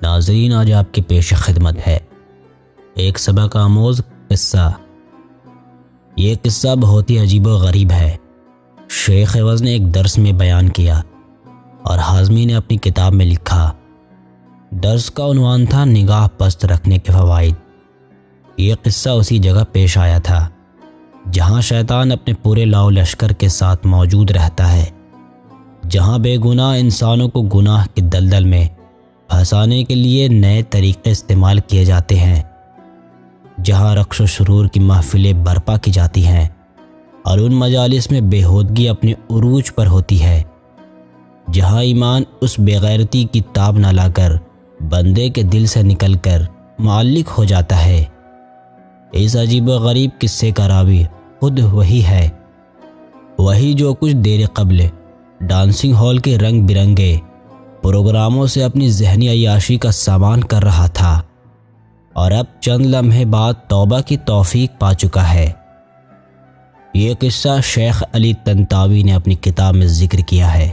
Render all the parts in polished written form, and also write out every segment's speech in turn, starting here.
ناظرین، آج آپ کے پیش خدمت ہے ایک سبق آموز قصہ۔ یہ قصہ بہت ہی عجیب و غریب ہے۔ شیخ عوض نے ایک درس میں بیان کیا اور حازمی نے اپنی کتاب میں لکھا۔ درس کا عنوان تھا نگاہ پست رکھنے کے فوائد۔ یہ قصہ اسی جگہ پیش آیا تھا جہاں شیطان اپنے پورے لاؤ لشکر کے ساتھ موجود رہتا ہے، جہاں بے گناہ انسانوں کو گناہ کے دلدل میں پھنسانے کے لیے نئے طریقے استعمال کیے جاتے ہیں، جہاں رقص و سرور کی محفلیں برپا کی جاتی ہیں اور ان مجالس میں بےہودگی اپنے عروج پر ہوتی ہے، جہاں ایمان اس بے غیرتی کی تاب نہ لا کر بندے کے دل سے نکل کر معلق ہو جاتا ہے۔ اس عجیب و غریب قصے کا راوی خود وہی ہے، وہی جو کچھ دیر قبل ڈانسنگ ہال کے رنگ برنگے پروگراموں سے اپنی ذہنی عیاشی کا سامان کر رہا تھا اور اب چند لمحے بعد توبہ کی توفیق پا چکا ہے۔ یہ قصہ شیخ علی طنطاوی نے اپنی کتاب میں ذکر کیا ہے۔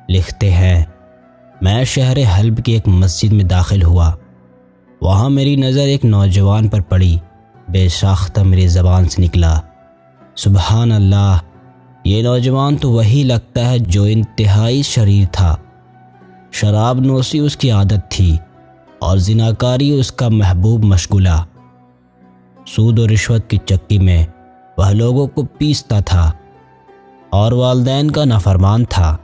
لکھتے ہیں، میں شہر حلب کی ایک مسجد میں داخل ہوا۔ وہاں میری نظر ایک نوجوان پر پڑی۔ بے ساختہ میری زبان سے نکلا، سبحان اللہ، یہ نوجوان تو وہی لگتا ہے جو انتہائی شریر تھا۔ شراب نوشی اس کی عادت تھی اور زناکاری اس کا محبوب مشغلہ۔ سود و رشوت کی چکی میں وہ لوگوں کو پیستا تھا اور والدین کا نافرمان تھا۔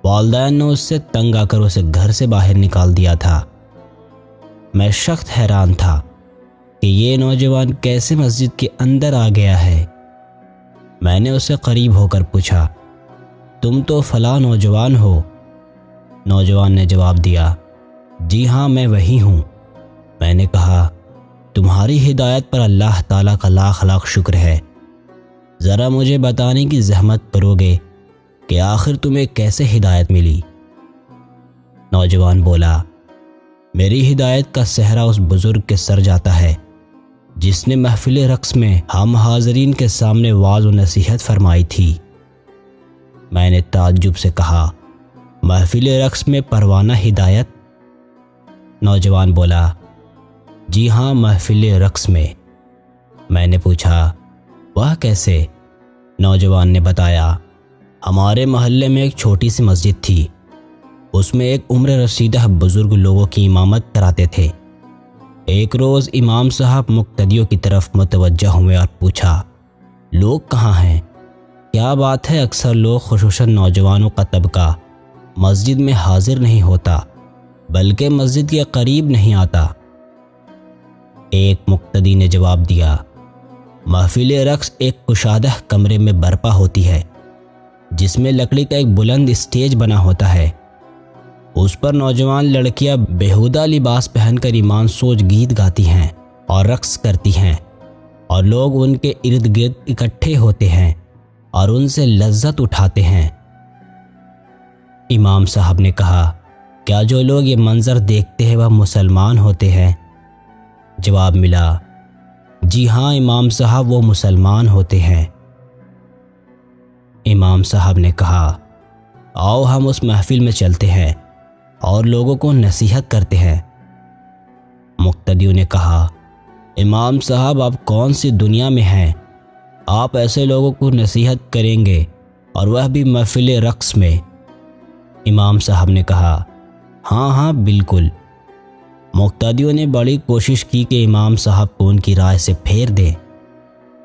والدین نے اس سے تنگ آ کر اسے گھر سے باہر نکال دیا تھا۔ میں سخت حیران تھا کہ یہ نوجوان کیسے مسجد کے اندر آ گیا ہے۔ میں نے اسے قریب ہو کر پوچھا، تم تو فلاں نوجوان ہو؟ نوجوان نے جواب دیا، جی ہاں، میں وہی ہوں۔ میں نے کہا، تمہاری ہدایت پر اللہ تعالیٰ کا لاکھ لاکھ شکر ہے۔ ذرا مجھے بتانے کی زحمت کرو گے کہ آخر تمہیں کیسے ہدایت ملی؟ نوجوان بولا، میری ہدایت کا صحرا اس بزرگ کے سر جاتا ہے جس نے محفل رقص میں ہم حاضرین کے سامنے واعظ و نصیحت فرمائی تھی۔ میں نے تعجب سے کہا، محفل رقص میں پروانہ ہدایت؟ نوجوان بولا، جی ہاں، محفل رقص میں۔ میں نے پوچھا، وہ کیسے؟ نوجوان نے بتایا، ہمارے محلے میں ایک چھوٹی سی مسجد تھی، اس میں ایک عمر رسیدہ بزرگ لوگوں کی امامت کراتے تھے۔ ایک روز امام صاحب مقتدیوں کی طرف متوجہ ہوئے اور پوچھا، لوگ کہاں ہیں؟ کیا بات ہے اکثر لوگ خصوصاً نوجوانوں کا طبقہ مسجد میں حاضر نہیں ہوتا بلکہ مسجد کے قریب نہیں آتا؟ ایک مقتدی نے جواب دیا، محفل رقص ایک کشادہ کمرے میں برپا ہوتی ہے جس میں لکڑی کا ایک بلند اسٹیج بنا ہوتا ہے۔ اس پر نوجوان لڑکیاں بیہودہ لباس پہن کر ایمان سوچ گیت گاتی ہیں اور رقص کرتی ہیں اور لوگ ان کے ارد گرد اکٹھے ہوتے ہیں اور ان سے لذت اٹھاتے ہیں۔ امام صاحب نے کہا، کیا جو لوگ یہ منظر دیکھتے ہیں وہ مسلمان ہوتے ہیں؟ جواب ملا، جی ہاں امام صاحب، وہ مسلمان ہوتے ہیں۔ امام صاحب نے کہا، آؤ ہم اس محفل میں چلتے ہیں اور لوگوں کو نصیحت کرتے ہیں۔ مقتدیوں نے کہا، امام صاحب، آپ کون سی دنیا میں ہیں؟ آپ ایسے لوگوں کو نصیحت کریں گے اور وہ بھی محفل رقص میں؟ امام صاحب نے کہا، ہاں ہاں بالکل۔ مقتدیوں نے بڑی کوشش کی کہ امام صاحب کو ان کی رائے سے پھیر دیں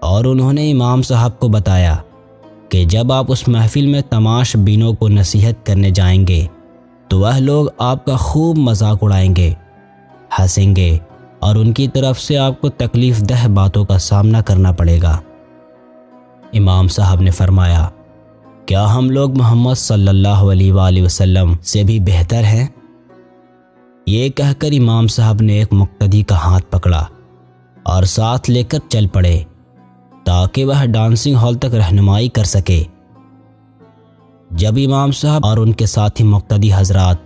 اور انہوں نے امام صاحب کو بتایا کہ جب آپ اس محفل میں تماش بینوں کو نصیحت کرنے جائیں گے تو وہ لوگ آپ کا خوب مذاق اڑائیں گے، ہنسیں گے اور ان کی طرف سے آپ کو تکلیف دہ باتوں کا سامنا کرنا پڑے گا۔ امام صاحب نے فرمایا، کیا ہم لوگ محمد صلی اللہ علیہ وآلہ وسلم سے بھی بہتر ہیں؟ یہ کہہ کر امام صاحب نے ایک مقتدی کا ہاتھ پکڑا اور ساتھ لے کر چل پڑے تاکہ وہ ڈانسنگ ہال تک رہنمائی کر سکے۔ جب امام صاحب اور ان کے ساتھی مقتدی حضرات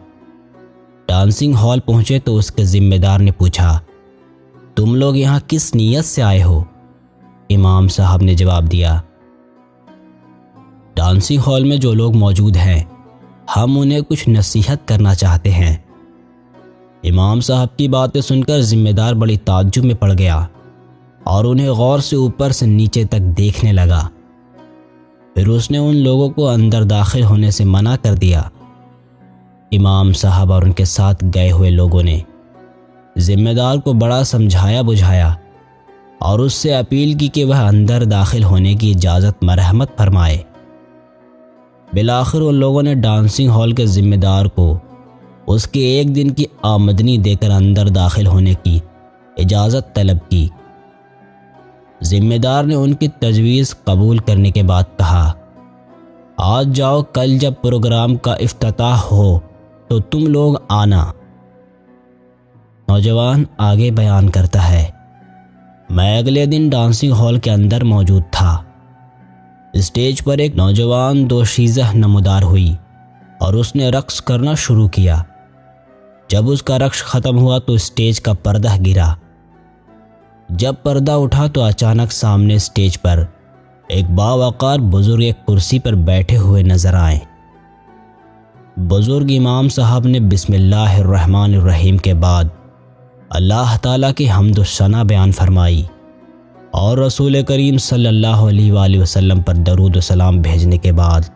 ڈانسنگ ہال پہنچے تو اس کے ذمہ دار نے پوچھا، تم لوگ یہاں کس نیت سے آئے ہو؟ امام صاحب نے جواب دیا، ڈانسنگ ہال میں جو لوگ موجود ہیں ہم انہیں کچھ نصیحت کرنا چاہتے ہیں۔ امام صاحب کی باتیں سن کر ذمہ دار بڑی تعجب میں پڑ گیا اور انہیں غور سے اوپر سے نیچے تک دیکھنے لگا۔ پھر اس نے ان لوگوں کو اندر داخل ہونے سے منع کر دیا۔ امام صاحب اور ان کے ساتھ گئے ہوئے لوگوں نے ذمہ دار کو بڑا سمجھایا بجھایا اور اس سے اپیل کی کہ وہ اندر داخل ہونے کی اجازت مرحمت فرمائے۔ بالآخر ان لوگوں نے ڈانسنگ ہال کے ذمہ دار کو اس کے ایک دن کی آمدنی دے کر اندر داخل ہونے کی اجازت طلب کی۔ ذمہ دار نے ان کی تجویز قبول کرنے کے بعد کہا، آج جاؤ، کل جب پروگرام کا افتتاح ہو تو تم لوگ آنا۔ نوجوان آگے بیان کرتا ہے، میں اگلے دن ڈانسنگ ہال کے اندر موجود تھا۔ اسٹیج پر ایک نوجوان دوشیزہ نمودار ہوئی اور اس نے رقص کرنا شروع کیا۔ جب اس کا رقص ختم ہوا تو اسٹیج کا پردہ گرا۔ جب پردہ اٹھا تو اچانک سامنے اسٹیج پر ایک باوقار بزرگ ایک کرسی پر بیٹھے ہوئے نظر آئے۔ بزرگ امام صاحب نے بسم اللہ الرحمن الرحیم کے بعد اللہ تعالیٰ کی حمد و ثنا بیان فرمائی اور رسول کریم صلی اللہ علیہ وآلہ وسلم پر درود و سلام بھیجنے کے بعد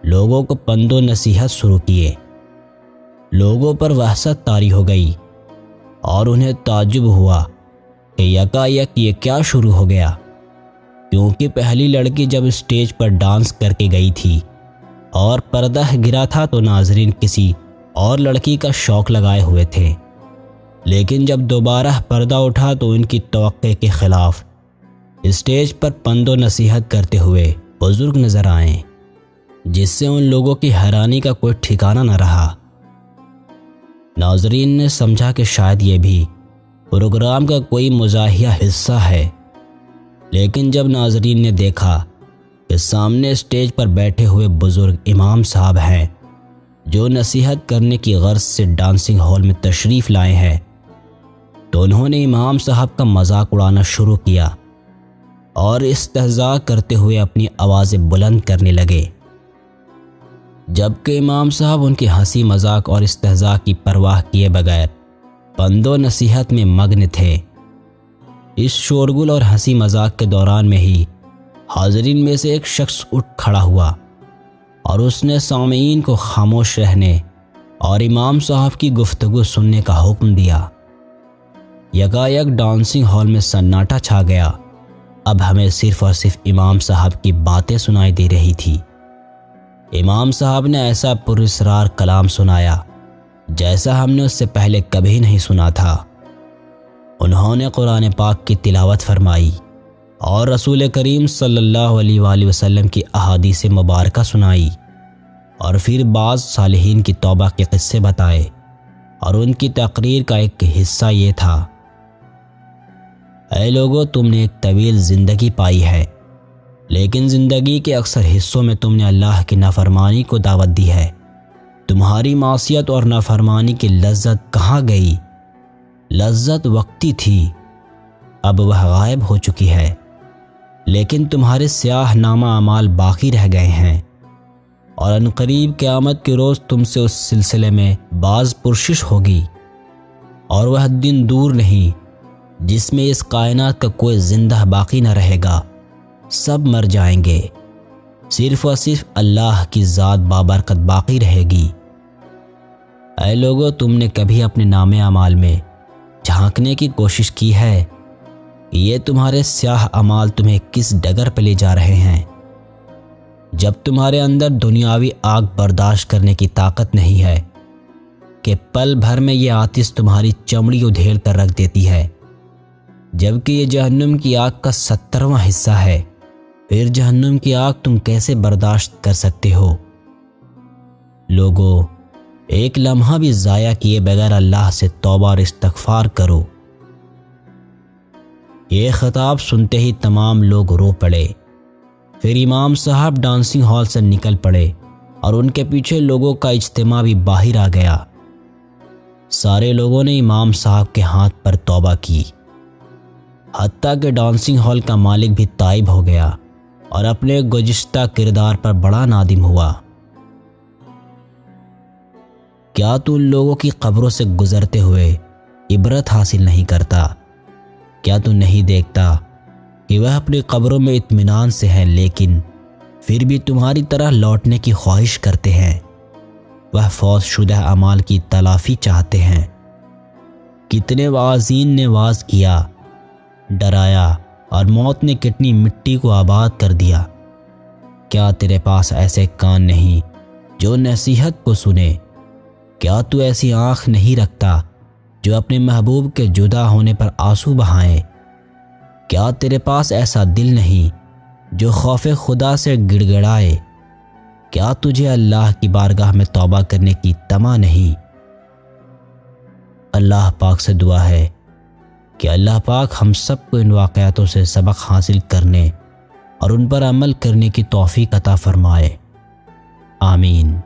لوگوں کو پند و نصیحت شروع کیے۔ لوگوں پر وحشت طاری ہو گئی اور انہیں تعجب ہوا کہ یکایک یہ کیا شروع ہو گیا، کیونکہ پہلی لڑکی جب اسٹیج پر ڈانس کر کے گئی تھی اور پردہ گرا تھا تو ناظرین کسی اور لڑکی کا شوق لگائے ہوئے تھے، لیکن جب دوبارہ پردہ اٹھا تو ان کی توقع کے خلاف اسٹیج پر پند و نصیحت کرتے ہوئے بزرگ نظر آئے، جس سے ان لوگوں کی حیرانی کا کوئی ٹھکانہ نہ رہا۔ ناظرین نے سمجھا کہ شاید یہ بھی پروگرام کا کوئی مزاحیہ حصہ ہے، لیکن جب ناظرین نے دیکھا کہ سامنے اسٹیج پر بیٹھے ہوئے بزرگ امام صاحب ہیں جو نصیحت کرنے کی غرض سے ڈانسنگ ہال میں تشریف لائے ہیں، تو انہوں نے امام صاحب کا مذاق اڑانا شروع کیا اور استہزاء کرتے ہوئے اپنی آوازیں بلند کرنے لگے، جبکہ امام صاحب ان کی ہنسی مذاق اور استہزاء کی پرواہ کیے بغیر پند و نصیحت میں مگن تھے۔ اس شورگل اور ہنسی مذاق کے دوران میں ہی حاضرین میں سے ایک شخص اٹھ کھڑا ہوا اور اس نے سامعین کو خاموش رہنے اور امام صاحب کی گفتگو سننے کا حکم دیا۔ یکایک ڈانسنگ ہال میں سناٹا چھا گیا۔ اب ہمیں صرف اور صرف امام صاحب کی باتیں سنائی دے رہی تھی۔ امام صاحب نے ایسا پراسرار کلام سنایا جیسا ہم نے اس سے پہلے کبھی نہیں سنا تھا۔ انہوں نے قرآن پاک کی تلاوت فرمائی اور رسول کریم صلی اللہ علیہ وآلہ وسلم کی احادیث مبارکہ سنائی اور پھر بعض صالحین کی توبہ کے قصے بتائے، اور ان کی تقریر کا ایک حصہ یہ تھا، اے لوگو، تم نے ایک طویل زندگی پائی ہے، لیکن زندگی کے اکثر حصوں میں تم نے اللہ کی نافرمانی کو دعوت دی ہے۔ تمہاری معصیت اور نافرمانی کی لذت کہاں گئی؟ لذت وقتی تھی، اب وہ غائب ہو چکی ہے، لیکن تمہارے سیاہ نامہ اعمال باقی رہ گئے ہیں، اور عنقریب قیامت کے روز تم سے اس سلسلے میں باز پرسش ہوگی، اور وہ دن دور نہیں جس میں اس کائنات کا کوئی زندہ باقی نہ رہے گا، سب مر جائیں گے، صرف اور صرف اللہ کی ذات بابرکت باقی رہے گی۔ اے لوگو، تم نے کبھی اپنے نامہ اعمال میں جھانکنے کی کوشش کی ہے؟ یہ تمہارے سیاہ اعمال تمہیں کس ڈگر پہ لے جا رہے ہیں؟ جب تمہارے اندر دنیاوی آگ برداشت کرنے کی طاقت نہیں ہے کہ پل بھر میں یہ آتش تمہاری چمڑی ادھیڑ کر رکھ دیتی ہے، جبکہ یہ جہنم کی آگ کا 70واں حصہ ہے، پھر جہنم کی آگ تم کیسے برداشت کر سکتے ہو؟ لوگو، ایک لمحہ بھی ضائع کیے بغیر اللہ سے توبہ اور استغفار کرو۔ یہ خطاب سنتے ہی تمام لوگ رو پڑے۔ پھر امام صاحب ڈانسنگ ہال سے نکل پڑے اور ان کے پیچھے لوگوں کا اجتماع بھی باہر آ گیا۔ سارے لوگوں نے امام صاحب کے ہاتھ پر توبہ کی، حتیٰ کہ ڈانسنگ ہال کا مالک بھی تائب ہو گیا اور اپنے گزشتہ کردار پر بڑا نادم ہوا کیا تو ان لوگوں کی قبروں سے گزرتے ہوئے عبرت حاصل نہیں کرتا؟ کیا تو نہیں دیکھتا کہ وہ اپنی قبروں میں اطمینان سے ہیں لیکن پھر بھی تمہاری طرح لوٹنے کی خواہش کرتے ہیں؟ وہ فوت شدہ اعمال کی تلافی چاہتے ہیں۔ کتنے واعظین نے واعظ کیا، ڈرایا، اور موت نے کتنی مٹی کو آباد کر دیا۔ کیا تیرے پاس ایسے کان نہیں جو نصیحت کو سنے؟ کیا تو ایسی آنکھ نہیں رکھتا جو اپنے محبوب کے جدا ہونے پر آنسو بہائے؟ کیا تیرے پاس ایسا دل نہیں جو خوف خدا سے گڑ گڑائے؟ کیا تجھے اللہ کی بارگاہ میں توبہ کرنے کی طمع نہیں؟ اللہ پاک سے دعا ہے کہ اللہ پاک ہم سب کو ان واقعاتوں سے سبق حاصل کرنے اور ان پر عمل کرنے کی توفیق عطا فرمائے۔ آمین۔